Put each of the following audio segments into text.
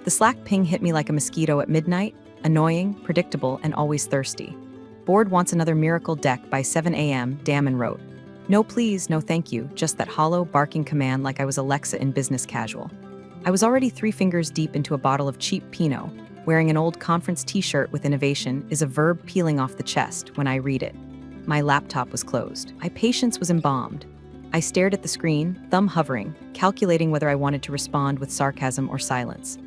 The Slack ping hit me like a mosquito at midnight, annoying, predictable, and always thirsty. Board wants another miracle deck by 7 a.m., Damon wrote. No please, no thank you, just that hollow, barking command like I was Alexa in business casual. I was already 3 fingers deep into a bottle of cheap Pinot. Wearing an old conference t-shirt with innovation is a verb peeling off the chest when I read it. My laptop was closed. My patience was embalmed. I stared at the screen, thumb hovering, calculating whether I wanted to respond with sarcasm or silence.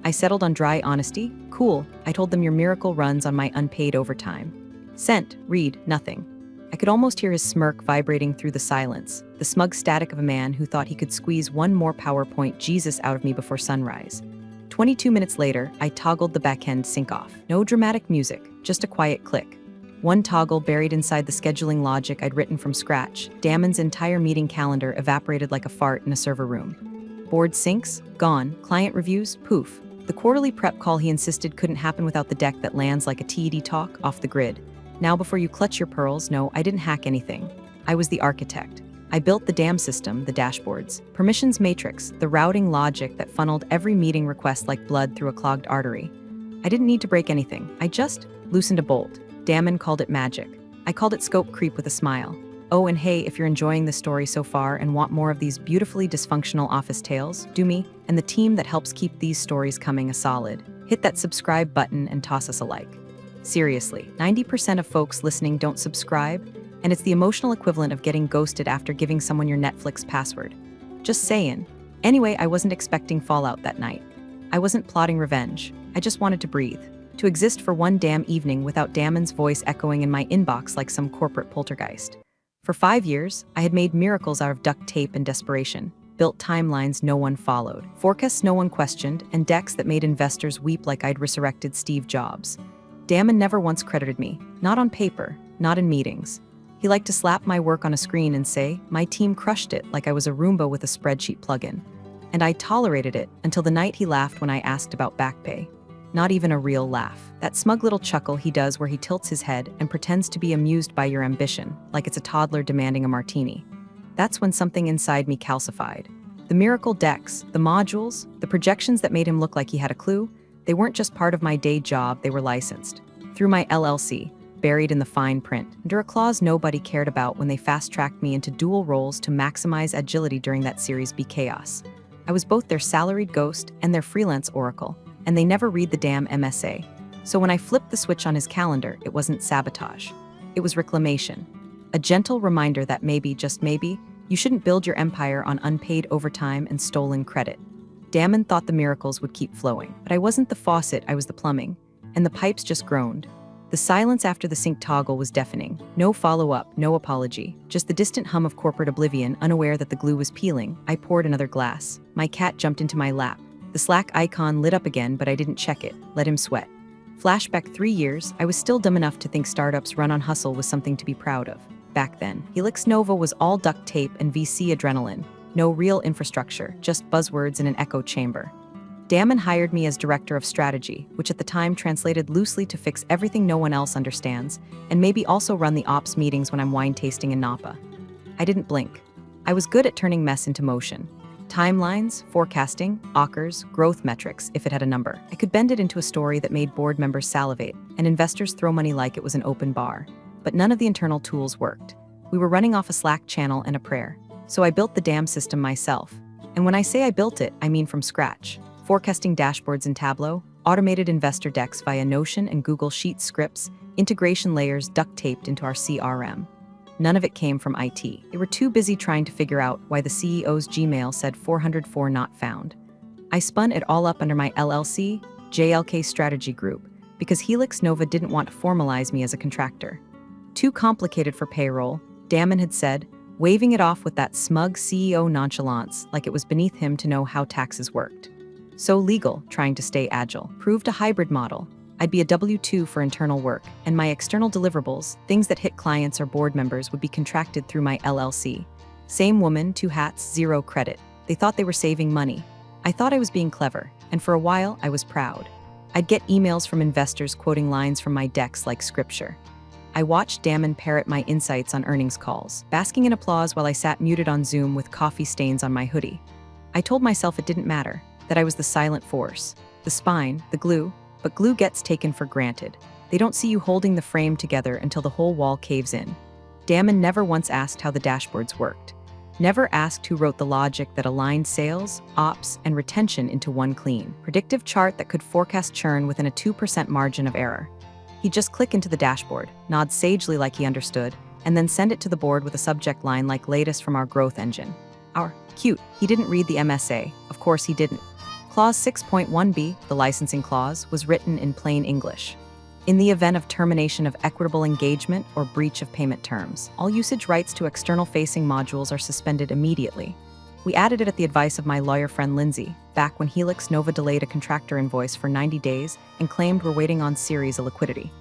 I settled on dry honesty. Cool, I told them your miracle runs on my unpaid overtime. Sent, read, nothing. I could almost hear his smirk vibrating through the silence, the smug static of a man who thought he could squeeze one more PowerPoint Jesus out of me before sunrise. 22 minutes later, I toggled the backend sync off. No dramatic music, just a quiet click. One toggle buried inside the scheduling logic I'd written from scratch. Damon's entire meeting calendar evaporated like a fart in a server room. Board syncs? Gone. Client reviews? Poof. The quarterly prep call he insisted couldn't happen without the deck that lands like a TED talk off the grid. Now before you clutch your pearls, no, I didn't hack anything. I was the architect. I built the damn system, the dashboards, permissions matrix, the routing logic that funneled every meeting request like blood through a clogged artery. I didn't need to break anything. I just loosened a bolt. Damon called it magic. I called it scope creep with a smile. Oh, and hey, if you're enjoying this story so far and want more of these beautifully dysfunctional office tales, do me and the team that helps keep these stories coming a solid. Hit that subscribe button and toss us a like. Seriously, 90% of folks listening don't subscribe, and it's the emotional equivalent of getting ghosted after giving someone your Netflix password. Just saying. Anyway, I wasn't expecting fallout that night. I wasn't plotting revenge. I just wanted to breathe. To exist for one damn evening without Damon's voice echoing in my inbox like some corporate poltergeist. For 5 years, I had made miracles out of duct tape and desperation, built timelines no one followed, forecasts no one questioned, and decks that made investors weep like I'd resurrected Steve Jobs. Damon never once credited me, not on paper, not in meetings. He liked to slap my work on a screen and say, my team crushed it like I was a Roomba with a spreadsheet plugin. And I tolerated it until the night he laughed when I asked about back pay. Not even a real laugh. That smug little chuckle he does where he tilts his head and pretends to be amused by your ambition, like it's a toddler demanding a martini. That's when something inside me calcified. The miracle decks, the modules, the projections that made him look like he had a clue, they weren't just part of my day job, they were licensed. Through my LLC, buried in the fine print, under a clause nobody cared about when they fast-tracked me into dual roles to maximize agility during that Series B chaos. I was both their salaried ghost and their freelance oracle, and they never read the damn MSA. So when I flipped the switch on his calendar, it wasn't sabotage. It was reclamation. A gentle reminder that maybe, just maybe, you shouldn't build your empire on unpaid overtime and stolen credit. Damon thought the miracles would keep flowing, but I wasn't the faucet, I was the plumbing, and the pipes just groaned. The silence after the sync toggle was deafening. No follow-up, no apology, just the distant hum of corporate oblivion, unaware that the glue was peeling. I poured another glass. My cat jumped into my lap. The Slack icon lit up again, but I didn't check it. Let him sweat. Flashback 3 years, I was still dumb enough to think startups run on hustle was something to be proud of. Back then, Helix Nova was all duct tape and VC adrenaline. No real infrastructure, just buzzwords in an echo chamber. Damon hired me as director of strategy, which at the time translated loosely to fix everything no one else understands, and maybe also run the ops meetings when I'm wine tasting in Napa. I didn't blink. I was good at turning mess into motion. Timelines, forecasting, OKRs, growth metrics, if it had a number. I could bend it into a story that made board members salivate, and investors throw money like it was an open bar. But none of the internal tools worked. We were running off a Slack channel and a prayer. So I built the damn system myself. And when I say I built it, I mean from scratch. Forecasting dashboards in Tableau, automated investor decks via Notion and Google Sheets scripts, integration layers duct taped into our CRM. None of it came from IT. They were too busy trying to figure out why the CEO's Gmail said 404 not found. I spun it all up under my LLC, JLK Strategy Group, because Helix Nova didn't want to formalize me as a contractor. Too complicated for payroll, Damon had said, waving it off with that smug CEO nonchalance like it was beneath him to know how taxes worked. So legal, trying to stay agile. Proved a hybrid model. I'd be a W-2 for internal work, and my external deliverables, things that hit clients or board members, would be contracted through my LLC. Same woman, 2 hats, 0 credit. They thought they were saving money. I thought I was being clever, and for a while I was proud. I'd get emails from investors quoting lines from my decks like scripture. I watched Damon parrot my insights on earnings calls, basking in applause while I sat muted on Zoom with coffee stains on my hoodie. I told myself it didn't matter, that I was the silent force. the spine, the glue, but glue gets taken for granted. They don't see you holding the frame together until the whole wall caves in. Damon never once asked how the dashboards worked. Never asked who wrote the logic that aligned sales, ops, and retention into one clean, predictive chart that could forecast churn within a 2% margin of error. He'd just click into the dashboard, nod sagely like he understood, and then send it to the board with a subject line like latest from our growth engine. Our cute. He didn't read the MSA. Of course he didn't. Clause 6.1b, the licensing clause, was written in plain English. In the event of termination of equitable engagement or breach of payment terms, all usage rights to external-facing modules are suspended immediately. We added it at the advice of my lawyer friend Lindsay, back when Helix Nova delayed a contractor invoice for 90 days and claimed we're waiting on Series a liquidity.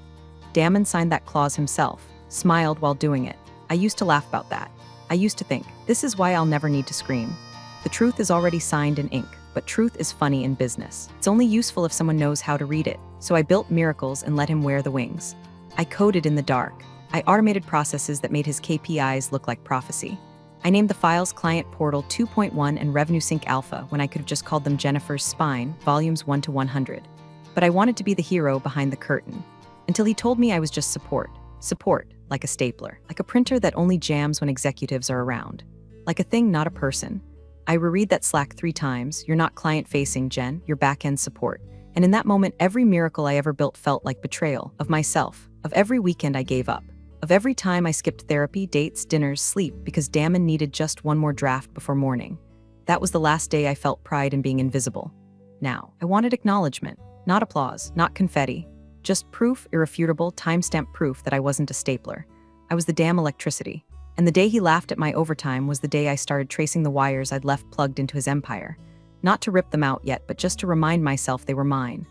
Damon signed that clause himself, smiled while doing it. I used to laugh about that. I used to think, this is why I'll never need to scream. The truth is already signed in ink, but truth is funny in business. It's only useful if someone knows how to read it. So I built miracles and let him wear the wings. I coded in the dark. I automated processes that made his KPIs look like prophecy. I named the files Client Portal 2.1 and Revenue Sync Alpha when I could have just called them Jennifer's Spine, volumes 1 to 100. But I wanted to be the hero behind the curtain. Until he told me I was just support. Support, like a stapler. Like a printer that only jams when executives are around. Like a thing, not a person. I reread that Slack 3 times. You're not client-facing, Jen. You're back-end support. And in that moment, every miracle I ever built felt like betrayal of myself, of every weekend I gave up, of every time I skipped therapy, dates, dinners, sleep, because Damon needed just one more draft before morning. That was the last day I felt pride in being invisible. Now, I wanted acknowledgement, not applause, not confetti, just proof, irrefutable, timestamp proof that I wasn't a stapler. I was the damn electricity. And the day he laughed at my overtime was the day I started tracing the wires I'd left plugged into his empire. Not to rip them out yet, but just to remind myself they were mine.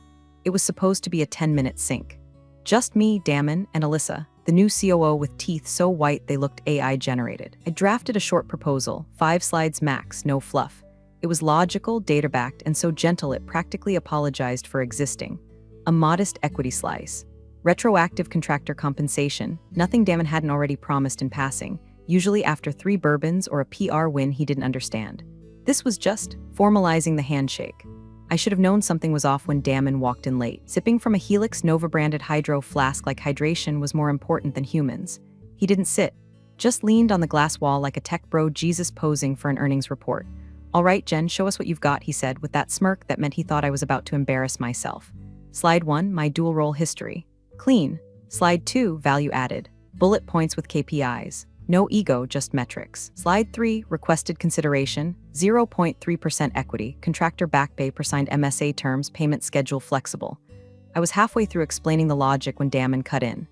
It was supposed to be a 10-minute sync. Just me, Damon, and Alyssa, the new COO with teeth so white they looked AI-generated. I drafted a short proposal, 5 slides max, no fluff. It was logical, data-backed, and so gentle it practically apologized for existing. A modest equity slice. Retroactive contractor compensation, nothing Damon hadn't already promised in passing, usually after 3 bourbons or a PR win he didn't understand. This was just formalizing the handshake. I should have known something was off when Damon walked in late. Sipping from a Helix Nova-branded hydro flask like hydration was more important than humans. He didn't sit, just leaned on the glass wall like a tech bro Jesus posing for an earnings report. All right, Jen, show us what you've got, he said, with that smirk that meant he thought I was about to embarrass myself. Slide 1, my dual role history. Clean. Slide 2, value added. Bullet points with KPIs. No ego, just metrics. Slide 3, requested consideration, 0.3% equity, contractor back pay per signed MSA terms, payment schedule flexible. I was halfway through explaining the logic when Damon cut in.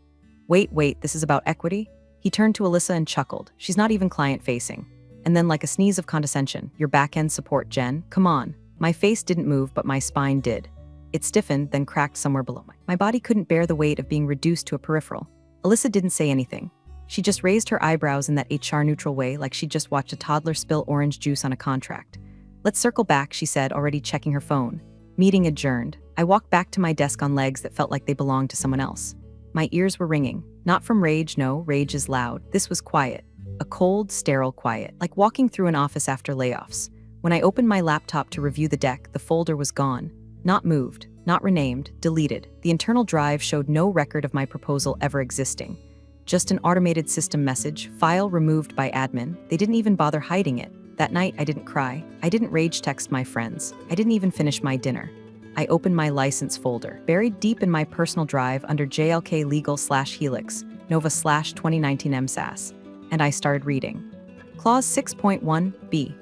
Wait, this is about equity? He turned to Alyssa and chuckled. She's not even client-facing. And then like a sneeze of condescension, your back-end support, Jen, come on. My face didn't move, but my spine did. It stiffened, then cracked somewhere below my body couldn't bear the weight of being reduced to a peripheral. Alyssa didn't say anything. She just raised her eyebrows in that HR-neutral way like she'd just watched a toddler spill orange juice on a contract. Let's circle back, she said, already checking her phone. Meeting adjourned. I walked back to my desk on legs that felt like they belonged to someone else. My ears were ringing. Not from rage, no, rage is loud. This was quiet. A cold, sterile quiet, like walking through an office after layoffs. When I opened my laptop to review the deck, the folder was gone. Not moved, not renamed, deleted. The internal drive showed no record of my proposal ever existing. Just an automated system message, file removed by admin. They didn't even bother hiding it. That night, I didn't cry. I didn't rage text my friends. I didn't even finish my dinner. I opened my license folder, buried deep in my personal drive under JLK Legal/Helix, Nova/2019 MSAS, and I started reading. Clause 6.1b.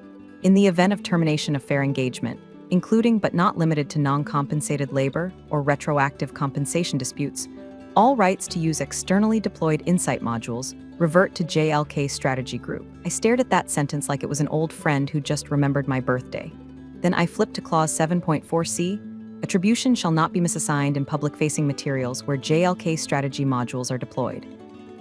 In the event of termination of fair engagement, including but not limited to non-compensated labor or retroactive compensation disputes, all rights to use externally deployed Insight modules revert to JLK Strategy Group. I stared at that sentence like it was an old friend who just remembered my birthday. Then I flipped to Clause 7.4c. Attribution shall not be misassigned in public-facing materials where JLK Strategy modules are deployed.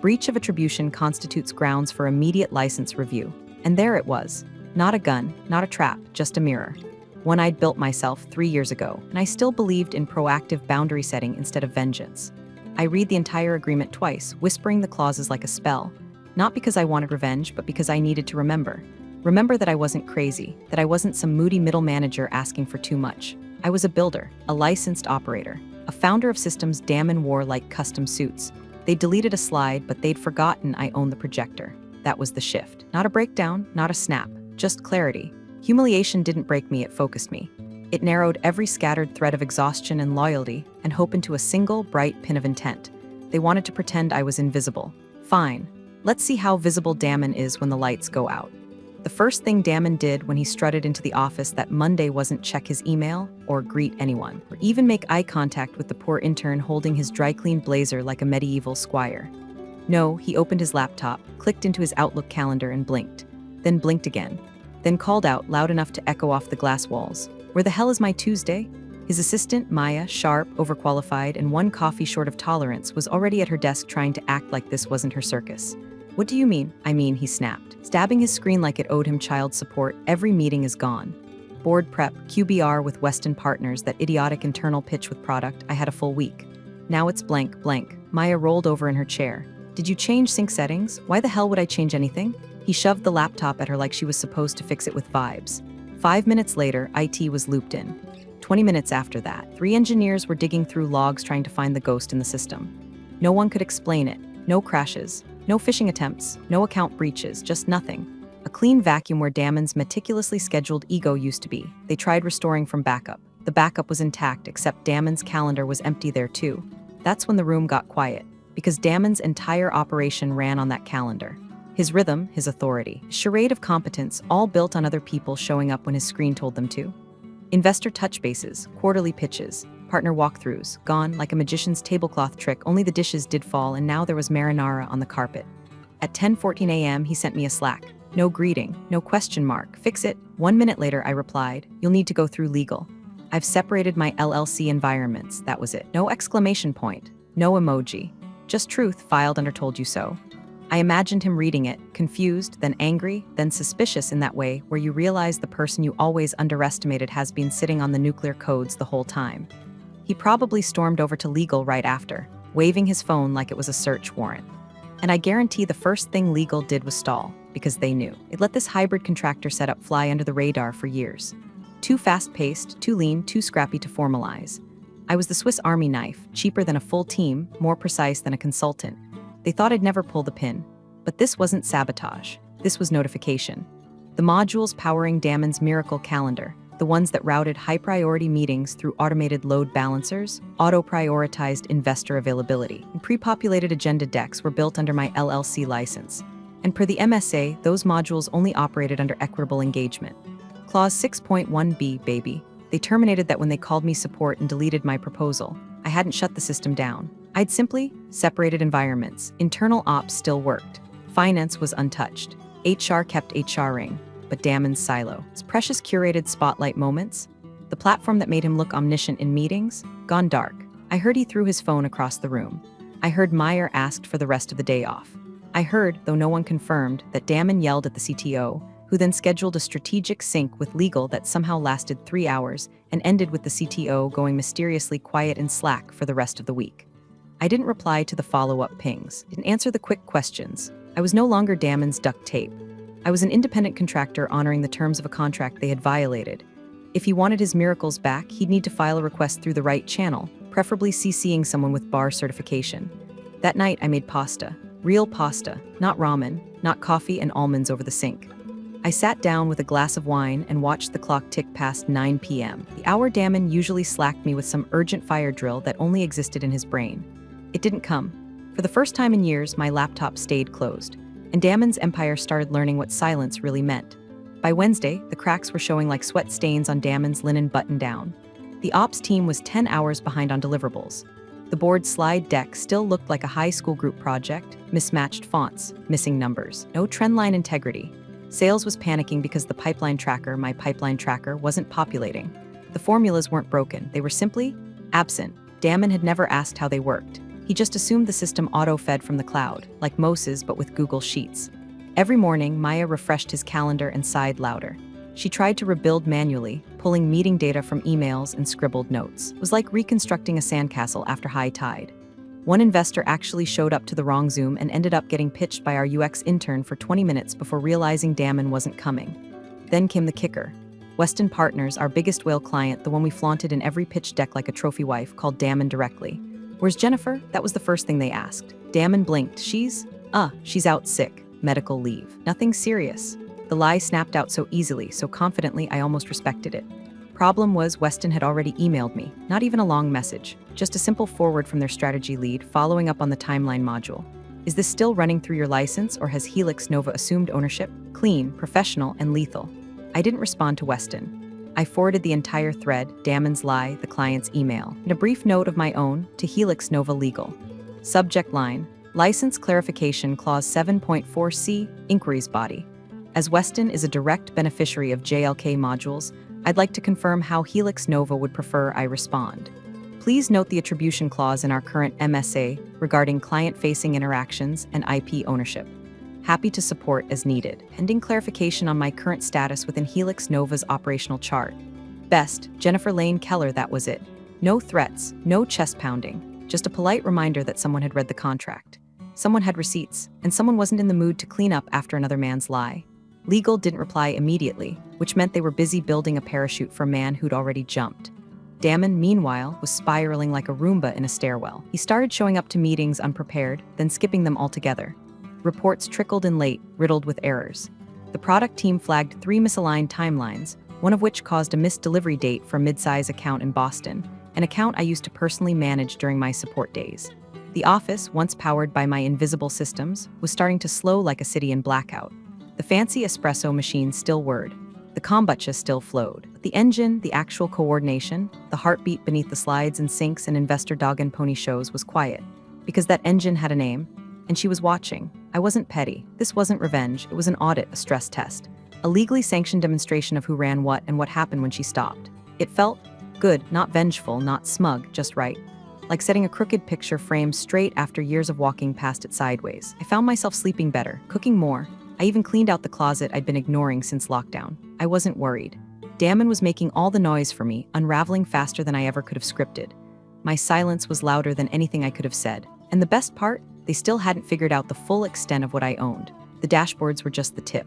Breach of attribution constitutes grounds for immediate license review. And there it was. Not a gun, not a trap, just a mirror. One I'd built myself 3 years ago, and I still believed in proactive boundary setting instead of vengeance. I read the entire agreement twice, whispering the clauses like a spell. Not because I wanted revenge, but because I needed to remember. Remember that I wasn't crazy, that I wasn't some moody middle manager asking for too much. I was a builder, a licensed operator, a founder of systems Damon wore like custom suits. They'd deleted a slide, but they'd forgotten I owned the projector. That was the shift. Not a breakdown, not a snap, just clarity. Humiliation didn't break me, it focused me. It narrowed every scattered thread of exhaustion and loyalty and hope into a single, bright pin of intent. They wanted to pretend I was invisible. Fine. Let's see how visible Damon is when the lights go out. The first thing Damon did when he strutted into the office that Monday wasn't check his email or greet anyone, or even make eye contact with the poor intern holding his dry-cleaned blazer like a medieval squire. No, he opened his laptop, clicked into his Outlook calendar and blinked. Then blinked again. Then called out loud enough to echo off the glass walls. "Where the hell is my Tuesday?" His assistant, Maya, sharp, overqualified, and one coffee short of tolerance, was already at her desk trying to act like this wasn't her circus. "What do you mean?" "I mean," he snapped, stabbing his screen like it owed him child support. "Every meeting is gone. Board prep, QBR with Weston Partners, that idiotic internal pitch with product, I had a full week. Now it's blank, blank." Maya rolled over in her chair. "Did you change sync settings? Why the hell would I change anything?" He shoved the laptop at her like she was supposed to fix it with vibes. 5 minutes later, IT was looped in. 20 minutes after that, 3 engineers were digging through logs trying to find the ghost in the system. No one could explain it. No crashes. No phishing attempts, no account breaches, just nothing. A clean vacuum where Damon's meticulously scheduled ego used to be. They tried restoring from backup. The backup was intact, except Damon's calendar was empty there too. That's when the room got quiet, because Damon's entire operation ran on that calendar. His rhythm, his authority, his charade of competence, all built on other people showing up when his screen told them to. Investor touch bases, quarterly pitches, partner walkthroughs, gone like a magician's tablecloth trick. Only the dishes did fall, and now there was marinara on the carpet. At 10:14 a.m., he sent me a Slack. No greeting, no question mark. "Fix it." 1 minute later, I replied, "You'll need to go through legal. I've separated my LLC environments." That was it. No exclamation point, no emoji. Just truth filed under "told you so." I imagined him reading it, confused, then angry, then suspicious, in that way where you realize the person you always underestimated has been sitting on the nuclear codes the whole time. He probably stormed over to legal right after, waving his phone like it was a search warrant. And I guarantee the first thing legal did was stall, because they knew. It let this hybrid contractor setup fly under the radar for years. Too fast-paced, too lean, too scrappy to formalize. I was the Swiss Army knife, cheaper than a full team, more precise than a consultant. They thought I'd never pull the pin. But this wasn't sabotage. This was notification. The modules powering Damon's miracle calendar, the ones that routed high-priority meetings through automated load balancers, auto-prioritized investor availability, and pre-populated agenda decks were built under my LLC license. And per the MSA, those modules only operated under equitable engagement. Clause 6.1b, baby. They terminated that when they called me support and deleted my proposal. I hadn't shut the system down. I'd simply separated environments. Internal ops still worked. Finance was untouched. HR kept HRing. But Damon's silo, his precious curated spotlight moments, the platform that made him look omniscient in meetings, gone dark. I heard he threw his phone across the room. I heard Meyer asked for the rest of the day off. I heard, though no one confirmed, that Damon yelled at the CTO, who then scheduled a strategic sync with legal that somehow lasted 3 hours and ended with the CTO going mysteriously quiet in Slack for the rest of the week. I didn't reply to the follow-up pings, didn't answer the quick questions. I was no longer Damon's duct tape. I was an independent contractor honoring the terms of a contract they had violated. If he wanted his miracles back, he'd need to file a request through the right channel, preferably CCing someone with bar certification. That night, I made pasta. Real pasta, not ramen, not coffee and almonds over the sink. I sat down with a glass of wine and watched the clock tick past 9 p.m. The hour Damon usually slacked me with some urgent fire drill that only existed in his brain. It didn't come. For the first time in years, my laptop stayed closed, and Damon's empire started learning what silence really meant. By Wednesday, the cracks were showing like sweat stains on Damon's linen button-down. The ops team was 10 hours behind on deliverables. The board slide deck still looked like a high school group project, mismatched fonts, missing numbers, no trendline integrity. Sales was panicking because the pipeline tracker, my pipeline tracker, wasn't populating. The formulas weren't broken, they were simply absent. Damon had never asked how they worked. He just assumed the system auto-fed from the cloud, like Moses but with Google Sheets. Every morning, Maya refreshed his calendar and sighed louder. She tried to rebuild manually, pulling meeting data from emails and scribbled notes. It was like reconstructing a sandcastle after high tide. One investor actually showed up to the wrong Zoom and ended up getting pitched by our UX intern for 20 minutes before realizing Damon wasn't coming. Then came the kicker. Weston Partners, our biggest whale client, the one we flaunted in every pitch deck like a trophy wife, called Damon directly. Where's Jennifer? That was the first thing they asked. Damon blinked. She's out sick. Medical leave. Nothing serious. The lie snapped out so easily, so confidently, I almost respected it. Problem was, Weston had already emailed me. Not even a long message. Just a simple forward from their strategy lead, following up on the timeline module. Is this still running through your license, or has Helix Nova assumed ownership? Clean, professional, and lethal. I didn't respond to Weston. I forwarded the entire thread, Damon's lie, the client's email, and a brief note of my own to Helix Nova Legal. Subject line, License Clarification Clause 7.4c, Inquiries Body. As Weston is a direct beneficiary of JLK modules, I'd like to confirm how Helix Nova would prefer I respond. Please note the attribution clause in our current MSA regarding client-facing interactions and IP ownership. Happy to support as needed. Pending clarification on my current status within Helix Nova's operational chart. Best, Jennifer Lane Keller. That was it. No threats, no chest pounding. Just a polite reminder that someone had read the contract. Someone had receipts, and someone wasn't in the mood to clean up after another man's lie. Legal didn't reply immediately, which meant they were busy building a parachute for a man who'd already jumped. Damon, meanwhile, was spiraling like a Roomba in a stairwell. He started showing up to meetings unprepared, then skipping them altogether. Reports trickled in late, riddled with errors. The product team flagged 3 misaligned timelines, one of which caused a missed delivery date for a mid-size account in Boston, an account I used to personally manage during my support days. The office, once powered by my invisible systems, was starting to slow like a city in blackout. The fancy espresso machine still whirred. The kombucha still flowed. But the engine, the actual coordination, the heartbeat beneath the slides and sinks and investor dog and pony shows was quiet. Because that engine had a name, and she was watching. I wasn't petty. This wasn't revenge. It was an audit, a stress test. A legally sanctioned demonstration of who ran what and what happened when she stopped. It felt good, not vengeful, not smug, just right. Like setting a crooked picture frame straight after years of walking past it sideways. I found myself sleeping better, cooking more. I even cleaned out the closet I'd been ignoring since lockdown. I wasn't worried. Damon was making all the noise for me, unraveling faster than I ever could have scripted. My silence was louder than anything I could have said. And the best part? They still hadn't figured out the full extent of what I owned. The dashboards were just the tip.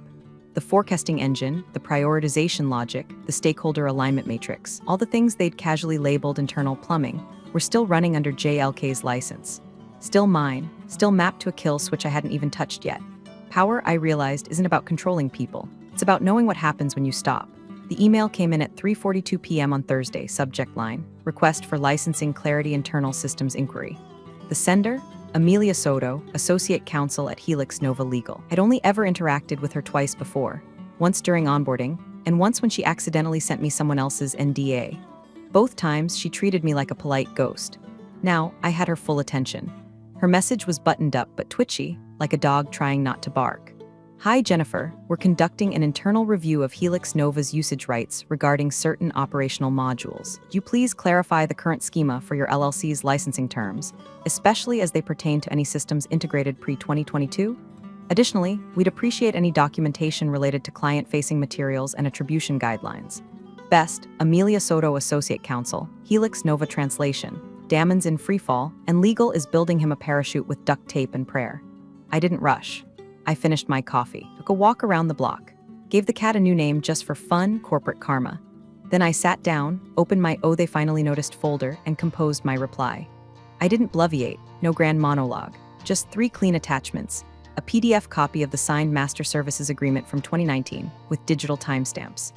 The forecasting engine, the prioritization logic, the stakeholder alignment matrix, all the things they'd casually labeled internal plumbing, were still running under JLK's license. Still mine, still mapped to a kill switch I hadn't even touched yet. Power, I realized, isn't about controlling people. It's about knowing what happens when you stop. The email came in at 3:42 p.m. on Thursday, subject line, Request for Licensing Clarity Internal Systems Inquiry. The sender? Amelia Soto, Associate Counsel at Helix Nova Legal. I'd only ever interacted with her twice before, once during onboarding, and once when she accidentally sent me someone else's NDA. Both times, she treated me like a polite ghost. Now, I had her full attention. Her message was buttoned up but twitchy, like a dog trying not to bark. Hi Jennifer, we're conducting an internal review of Helix Nova's usage rights regarding certain operational modules. Do you please clarify the current schema for your LLC's licensing terms, especially as they pertain to any systems integrated pre-2022? Additionally, we'd appreciate any documentation related to client-facing materials and attribution guidelines. Best, Amelia Soto, Associate Counsel, Helix Nova Translation. Damon's in freefall, and legal is building him a parachute with duct tape and prayer. I didn't rush. I finished my coffee, took a walk around the block, gave the cat a new name just for fun, corporate karma. Then I sat down, opened my "Oh, they finally noticed" folder, and composed my reply. I didn't bloviate, no grand monologue, just 3 clean attachments, a PDF copy of the signed Master Services Agreement from 2019 with digital timestamps,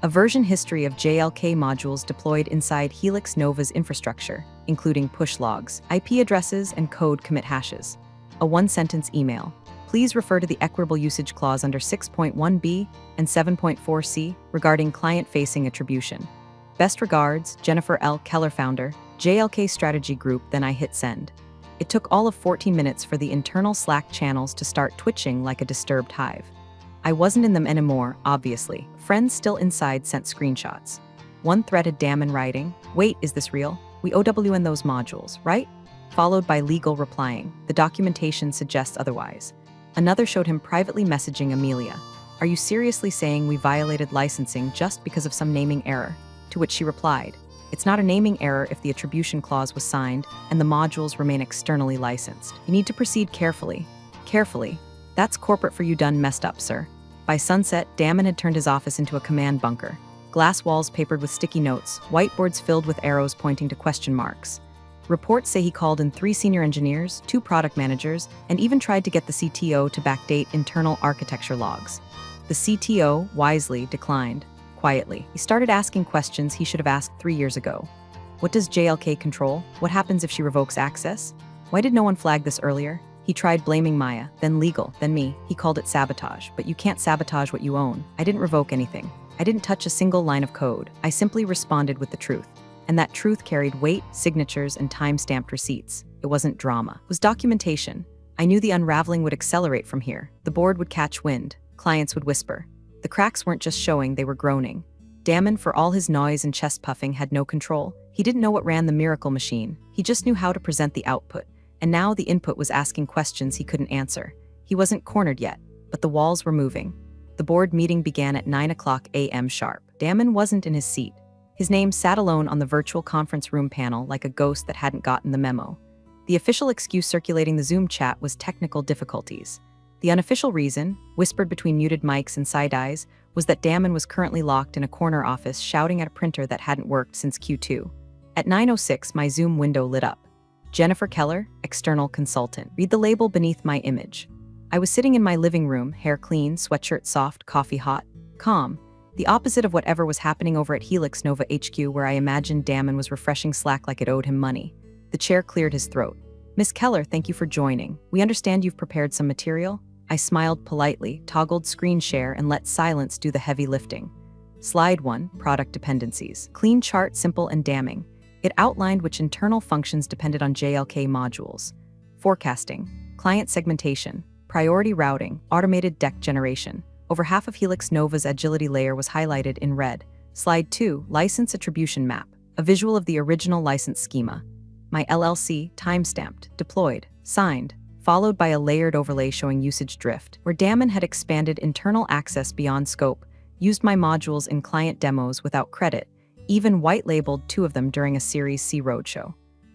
a version history of JLK modules deployed inside Helix Nova's infrastructure, including push logs, IP addresses, and code commit hashes, a 1-sentence email. Please refer to the equitable usage clause under 6.1b and 7.4c regarding client-facing attribution. Best regards, Jennifer L. Keller, founder, JLK Strategy Group. Then I hit send. It took all of 14 minutes for the internal Slack channels to start twitching like a disturbed hive. I wasn't in them anymore, obviously. Friends still inside sent screenshots. One thread had Damon writing, "Wait, is this real? We OWN those modules, right?" Followed by legal replying, "The documentation suggests otherwise." Another showed him privately messaging Amelia, "Are you seriously saying we violated licensing just because of some naming error?" To which she replied, "It's not a naming error if the attribution clause was signed and the modules remain externally licensed. You need to proceed carefully." Carefully? That's corporate for you, done messed up, sir. By sunset, Damon had turned his office into a command bunker. glass walls papered with sticky notes, whiteboards filled with arrows pointing to question marks. Reports say he called in 3 senior engineers, 2 product managers, and even tried to get the CTO to backdate internal architecture logs. The CTO wisely declined. Quietly, he started asking questions he should have asked 3 years ago. What does JLK control? What happens if she revokes access? Why did no one flag this earlier? He tried blaming Maya, then legal, then me. He called it sabotage, but you can't sabotage what you own. I didn't revoke anything. I didn't touch a single line of code. I simply responded with the truth. And that truth carried weight, signatures, and time-stamped receipts. It wasn't drama. It was documentation. I knew the unraveling would accelerate from here. The board would catch wind. Clients would whisper. The cracks weren't just showing, they were groaning. Damon, for all his noise and chest puffing, had no control. He didn't know what ran the miracle machine. He just knew how to present the output. And now the input was asking questions he couldn't answer. He wasn't cornered yet, but the walls were moving. The board meeting began at 9 a.m. sharp. Damon wasn't in his seat. His name sat alone on the virtual conference room panel like a ghost that hadn't gotten the memo. The official excuse circulating the Zoom chat was technical difficulties. The unofficial reason, whispered between muted mics and side eyes, was that Damon was currently locked in a corner office shouting at a printer that hadn't worked since Q2. At 9:06, my Zoom window lit up. Jennifer Keller, external consultant. Read the label beneath my image. I was sitting in my living room, hair clean, sweatshirt soft, coffee hot, calm. The opposite of whatever was happening over at Helix Nova HQ, where I imagined Damon was refreshing Slack like it owed him money. The chair cleared his throat. Miss Keller, thank you for joining. We understand you've prepared some material. I smiled politely, toggled screen share, and let silence do the heavy lifting. Slide 1, Product Dependencies. Clean chart, simple and damning. It outlined which internal functions depended on JLK modules. Forecasting, client segmentation, priority routing, automated deck generation. Over half of Helix Nova's agility layer was highlighted in red. Slide 2, License Attribution Map. A visual of the original license schema. My LLC, timestamped, deployed, signed, followed by a layered overlay showing usage drift, where Damon had expanded internal access beyond scope, used my modules in client demos without credit, even white-labeled 2 of them during a Series C roadshow.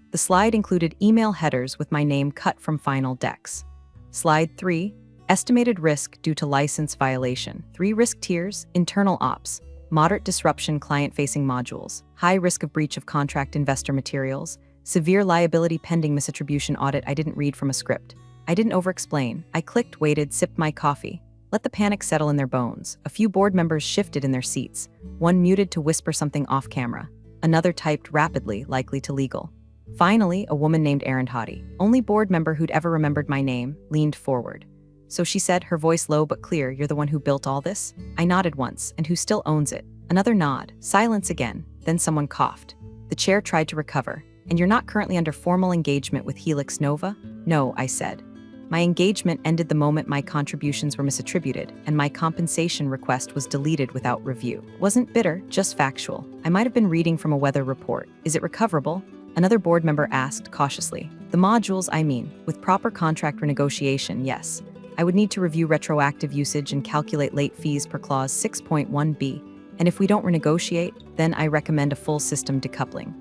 The slide included email headers with my name cut from final decks. Slide 3, Estimated risk due to license violation. 3 risk tiers, internal ops, moderate disruption client-facing modules, high risk of breach of contract investor materials, severe liability pending misattribution audit. I didn't read from a script. I didn't over-explain. I clicked, waited, sipped my coffee. Let the panic settle in their bones. A few board members shifted in their seats. One muted to whisper something off camera. Another typed rapidly, likely to legal. Finally, a woman named Arundhati, only board member who'd ever remembered my name, leaned forward. So she said, her voice low but clear, "You're the one who built all this?" I nodded once, and who still owns it? Another nod. Silence again. Then someone coughed. The chair tried to recover. "And you're not currently under formal engagement with Helix Nova?" "No," I said. My engagement ended the moment my contributions were misattributed, and my compensation request was deleted without review. Wasn't bitter, just factual. I might have been reading from a weather report. "Is it recoverable?" Another board member asked cautiously. "The modules, I mean. With proper contract renegotiation, yes. I would need to review retroactive usage and calculate late fees per clause 6.1b. And if we don't renegotiate, then I recommend a full system decoupling.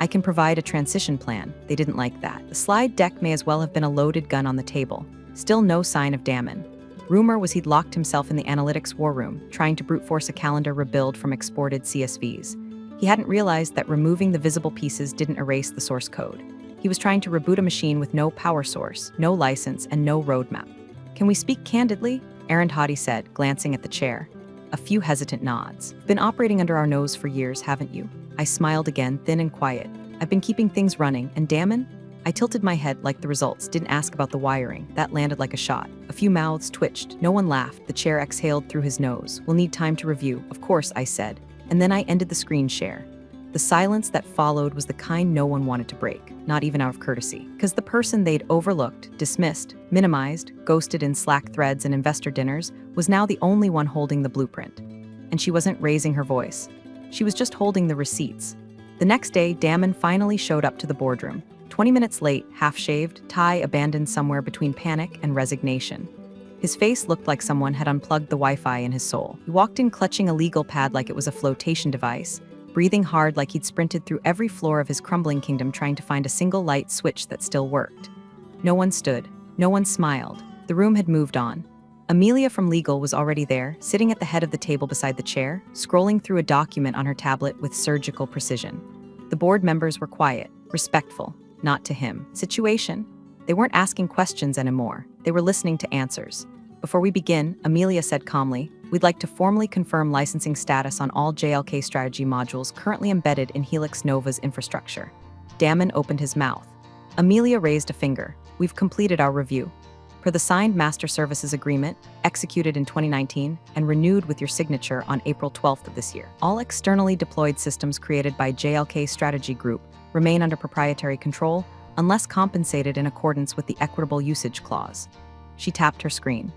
I can provide a transition plan." They didn't like that. The slide deck may as well have been a loaded gun on the table. Still no sign of Damon. Rumor was he'd locked himself in the analytics war room, trying to brute force a calendar rebuild from exported CSVs. He hadn't realized that removing the visible pieces didn't erase the source code. He was trying to reboot a machine with no power source, no license, and no roadmap. "Can we speak candidly?" Arundhati said, glancing at the chair. A few hesitant nods. "Been operating under our nose for years, haven't you?" I smiled again, thin and quiet. "I've been keeping things running, and Damon?" I tilted my head like the results, didn't ask about the wiring. That landed like a shot. A few mouths twitched. No one laughed. The chair exhaled through his nose. "We'll need time to review." "Of course," I said. And then I ended the screen share. The silence that followed was the kind no one wanted to break, not even out of courtesy. Because the person they'd overlooked, dismissed, minimized, ghosted in Slack threads and investor dinners was now the only one holding the blueprint. And she wasn't raising her voice. She was just holding the receipts. The next day, Damon finally showed up to the boardroom. 20 minutes late, half-shaved, tie abandoned somewhere between panic and resignation. His face looked like someone had unplugged the Wi-Fi in his soul. He walked in clutching a legal pad like it was a flotation device, breathing hard like he'd sprinted through every floor of his crumbling kingdom trying to find a single light switch that still worked. No one stood. No one smiled. The room had moved on. Amelia from legal was already there, sitting at the head of the table beside the chair, scrolling through a document on her tablet with surgical precision. The board members were quiet, respectful, not to him. Situation? They weren't asking questions anymore. They were listening to answers. Before we begin, Amelia said calmly, we'd like to formally confirm licensing status on all JLK strategy modules currently embedded in Helix Nova's infrastructure. Damon opened his mouth. Amelia raised a finger. We've completed our review. Per the signed Master Services Agreement, executed in 2019 and renewed with your signature on April 12th of this year, all externally deployed systems created by JLK Strategy Group remain under proprietary control unless compensated in accordance with the Equitable Usage Clause. She tapped her screen.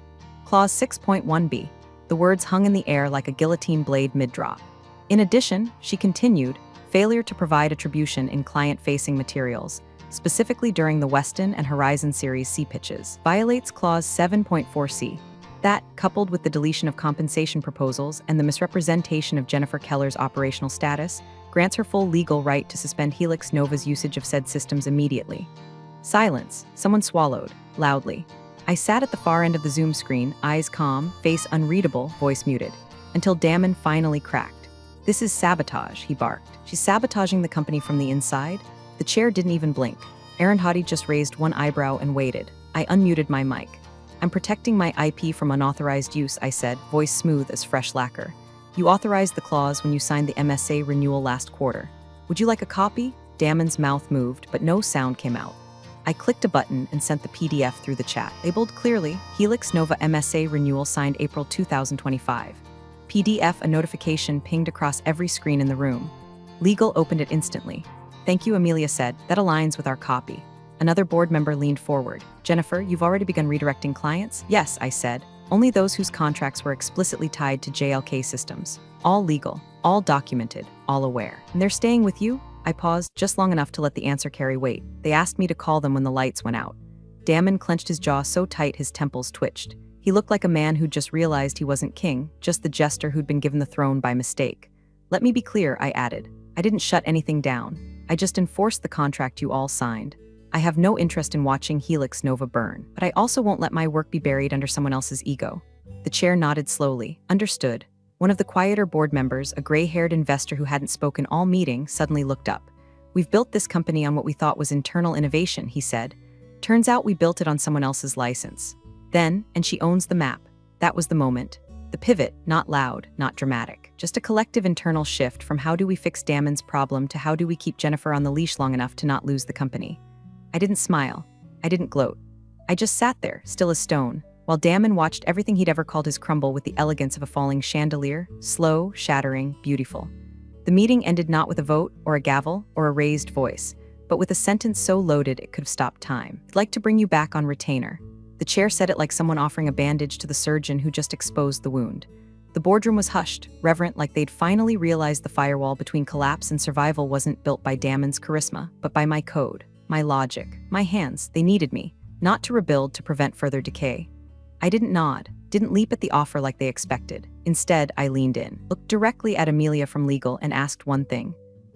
Clause 6.1b. The words hung in the air like a guillotine blade mid-drop. In addition, she continued, failure to provide attribution in client-facing materials, specifically during the Weston and Horizon Series C pitches, violates Clause 7.4c. That, coupled with the deletion of compensation proposals and the misrepresentation of Jennifer Keller's operational status, grants her full legal right to suspend Helix Nova's usage of said systems immediately. Silence. Someone swallowed, loudly. I sat at the far end of the Zoom screen, eyes calm, face unreadable, voice muted, until Damon finally cracked. This is sabotage, he barked. She's sabotaging the company from the inside? The chair didn't even blink. Aaron Hottie just raised one eyebrow and waited. I unmuted my mic. I'm protecting my IP from unauthorized use, I said, voice smooth as fresh lacquer. You authorized the clause when you signed the MSA renewal last quarter. Would you like a copy? Damon's mouth moved, but no sound came out. I clicked a button and sent the PDF through the chat. Labeled clearly, Helix Nova MSA renewal signed April 2025. PDF, a notification pinged across every screen in the room. Legal opened it instantly. Thank you, Amelia said. That aligns with our copy. Another board member leaned forward. Jennifer, you've already begun redirecting clients? Yes, I said. Only those whose contracts were explicitly tied to JLK systems. All legal, all documented, all aware. And they're staying with you? I paused just long enough to let the answer carry weight. They asked me to call them when the lights went out. Damon clenched his jaw so tight his temples twitched. He looked like a man who'd just realized he wasn't king, just the jester who'd been given the throne by mistake. Let me be clear, I added. I didn't shut anything down. I just enforced the contract you all signed. I have no interest in watching Helix Nova burn, but I also won't let my work be buried under someone else's ego. The chair nodded slowly. Understood. One of the quieter board members, a gray-haired investor who hadn't spoken all meeting, suddenly looked up. We've built this company on what we thought was internal innovation, he said. Turns out we built it on someone else's license. Then, and she owns the map. That was the moment. The pivot, not loud, not dramatic. Just a collective internal shift from how do we fix Damon's problem to how do we keep Jennifer on the leash long enough to not lose the company. I didn't smile. I didn't gloat. I just sat there, still as stone, while Damon watched everything he'd ever called his crumble with the elegance of a falling chandelier, slow, shattering, beautiful. The meeting ended not with a vote, or a gavel, or a raised voice, but with a sentence so loaded it could have stopped time. I'd like to bring you back on retainer. The chair said it like someone offering a bandage to the surgeon who just exposed the wound. The boardroom was hushed, reverent, like they'd finally realized the firewall between collapse and survival wasn't built by Damon's charisma, but by my code, my logic, my hands. They needed me, not to rebuild to prevent further decay. I didn't nod, didn't leap at the offer like they expected. Instead, I leaned in, looked directly at Amelia from legal and asked one thing.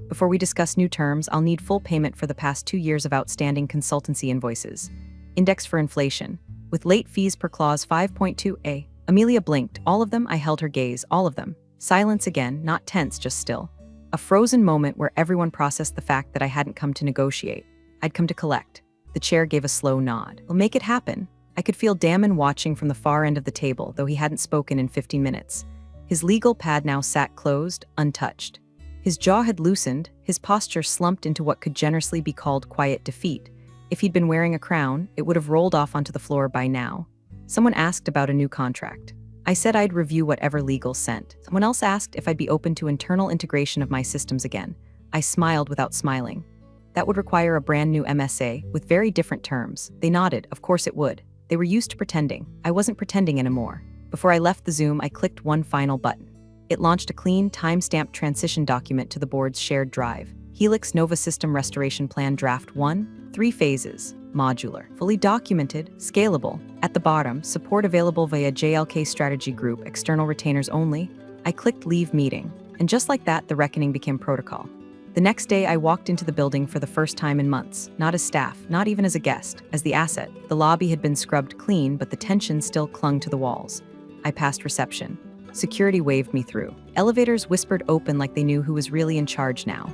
Before we discuss new terms, I'll need full payment for the past 2 years of outstanding consultancy invoices. Index for inflation, with late fees per clause 5.2a. Amelia blinked. All of them. I held her gaze. All of them. Silence again, not tense, just still. A frozen moment where everyone processed the fact that I hadn't come to negotiate. I'd come to collect. The chair gave a slow nod. We'll make it happen. I could feel Damon watching from the far end of the table, though he hadn't spoken in 15 minutes. His legal pad now sat closed, untouched. His jaw had loosened, his posture slumped into what could generously be called quiet defeat. If he'd been wearing a crown, it would have rolled off onto the floor by now. Someone asked about a new contract. I said I'd review whatever legal sent. Someone else asked if I'd be open to internal integration of my systems again. I smiled without smiling. That would require a brand new MSA, with very different terms. They nodded, of course it would. They were used to pretending. I wasn't pretending anymore. Before I left the Zoom, I clicked one final button. It launched a clean, time-stamped transition document to the board's shared drive. Helix Nova System Restoration Plan Draft 1, 3 phases, modular, fully documented, scalable. At the bottom, support available via JLK Strategy Group, external retainers only. I clicked Leave Meeting, and just like that, the reckoning became protocol. The next day, I walked into the building for the first time in months, not as staff, not even as a guest, as the asset. The lobby had been scrubbed clean, but the tension still clung to the walls. I passed reception. Security waved me through. Elevators whispered open like they knew who was really in charge now.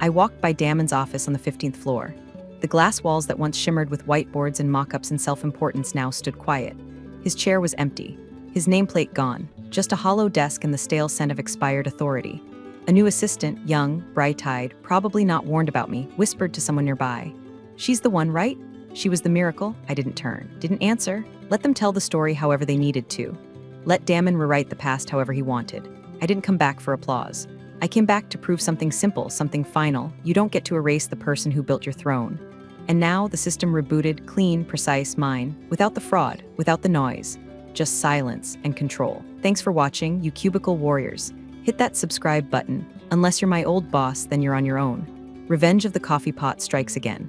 I walked by Damon's office on the 15th floor. The glass walls that once shimmered with whiteboards and mock-ups and self-importance now stood quiet. His chair was empty, his nameplate gone, just a hollow desk and the stale scent of expired authority. A new assistant, young, bright-eyed, probably not warned about me, whispered to someone nearby. "She's the one, right?" She was the miracle. I didn't turn, didn't answer. Let them tell the story however they needed to. Let Damon rewrite the past however he wanted. I didn't come back for applause. I came back to prove something simple, something final. You don't get to erase the person who built your throne. And now the system rebooted, clean, precise, mine, without the fraud, without the noise, just silence and control. Thanks for watching, you cubicle warriors. Hit that subscribe button. Unless you're my old boss, then you're on your own. Revenge of the coffee pot strikes again.